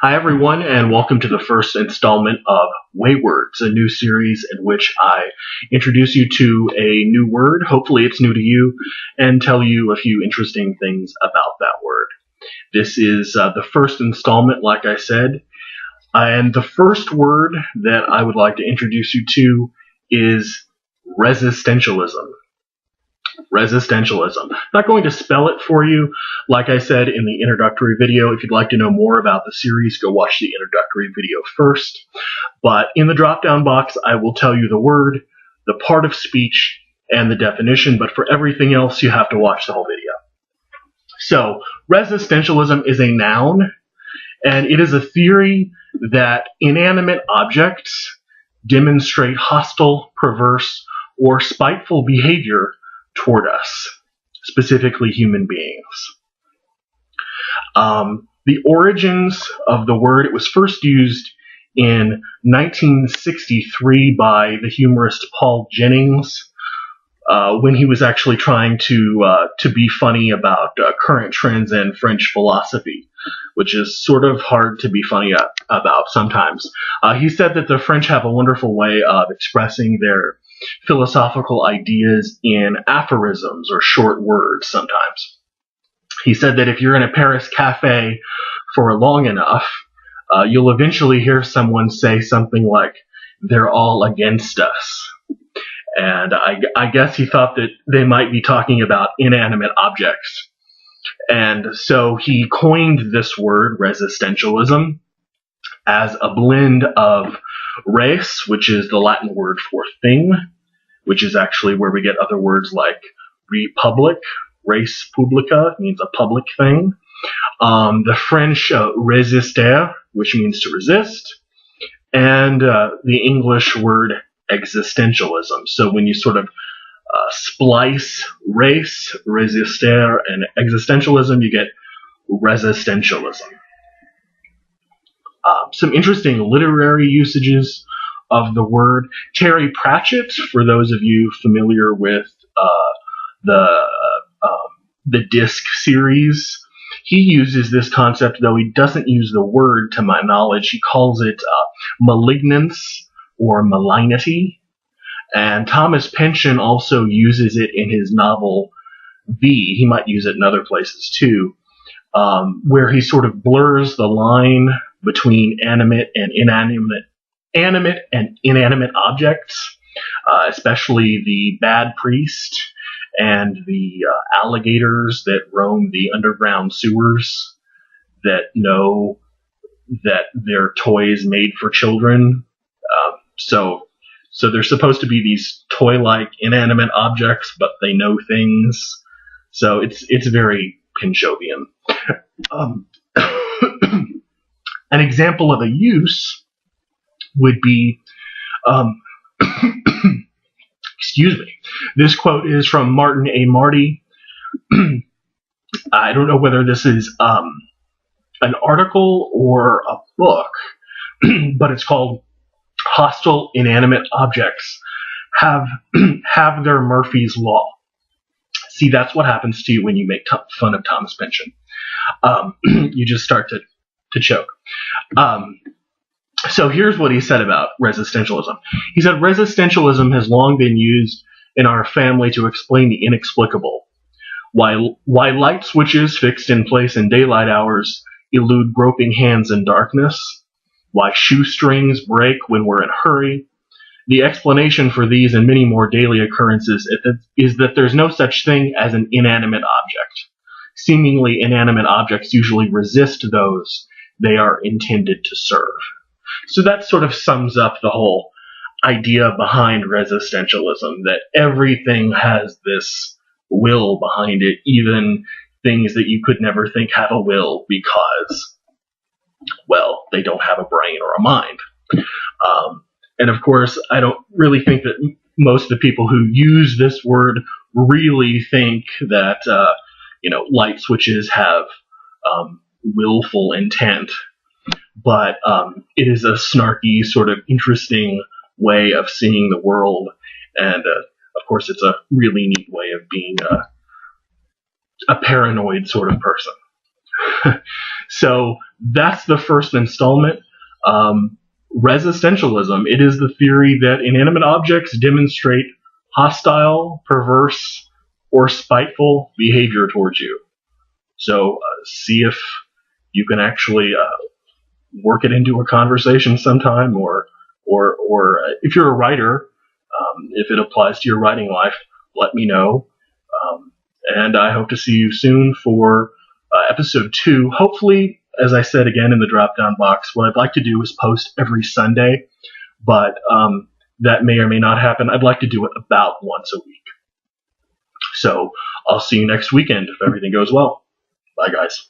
Hi, everyone, and welcome to the first installment of WayWords, a new series in which I introduce you to a new word. Hopefully, it's new to you, and tell you a few interesting things about that word. This is the first installment, like I said, and the first word that I would like to introduce you to is resistentialism. Resistentialism. I'm not going to spell it for you, like I said in the introductory video. If you'd like to know more about the series, go watch the introductory video first. But in the drop-down box, I will tell you the word, the part of speech, and the definition. But for everything else, you have to watch the whole video. So, resistentialism is a noun, and it is a theory that inanimate objects demonstrate hostile, perverse, or spiteful behavior toward us, specifically human beings. The origins of the word, it was first used in 1963 by the humorist Paul Jennings when he was actually trying to be funny about current trends in French philosophy, which is sort of hard to be funny about sometimes. He said that the French have a wonderful way of expressing their philosophical ideas in aphorisms or short words sometimes. He said that if you're in a Paris cafe for long enough, you'll eventually hear someone say something like, "They're all against us." And I guess he thought that they might be talking about inanimate objects. And so he coined this word, resistentialism, as a blend of res, which is the Latin word for thing, which is actually where we get other words like republic. Res publica means a public thing. The French résister, which means to resist, and the English word existentialism. So when you sort of splice res, résister, and existentialism, you get resistentialism. Some interesting literary usages of the word. Terry Pratchett, for those of you familiar with the Disc series, he uses this concept, though he doesn't use the word to my knowledge. He calls it malignance or malignity. And Thomas Pynchon also uses it in his novel V. He might use it in other places too, where he sort of blurs the line between animate and inanimate objects, especially the bad priest and the alligators that roam the underground sewers that know that they're toys made for children. So they're supposed to be these toy-like inanimate objects, but they know things. So it's very Pynchovian. An example of a use would be, excuse me, this quote is from Martin A. Marty. I don't know whether this is an article or a book, but it's called "Hostile Inanimate Objects Have Their Murphy's Law." See, that's what happens to you when you make fun of Thomas Pynchon. You just start to choke. So here's what he said about resistentialism. He said, "Resistentialism has long been used in our family to explain the inexplicable. Why light switches fixed in place in daylight hours elude groping hands in darkness. Why shoestrings break when we're in a hurry. The explanation for these and many more daily occurrences is that there's no such thing as an inanimate object. Seemingly inanimate objects usually resist those they are intended to serve." So that sort of sums up the whole idea behind resistentialism, that everything has this will behind it, even things that you could never think have a will because, well, they don't have a brain or a mind. And of course, I don't really think that most of the people who use this word really think that, light switches have willful intent. But it is a snarky, sort of interesting way of seeing the world. And, of course, it's a really neat way of being a paranoid sort of person. So that's the first installment. Resistentialism. It is the theory that inanimate objects demonstrate hostile, perverse, or spiteful behavior towards you. So see if you can actually work it into a conversation sometime, or if you're a writer, if it applies to your writing life, let me know. And I hope to see you soon for episode 2. Hopefully, as I said again in the drop-down box, what I'd like to do is post every Sunday, but that may or may not happen. I'd like to do it about once a week. So I'll see you next weekend if everything goes well. Bye, guys.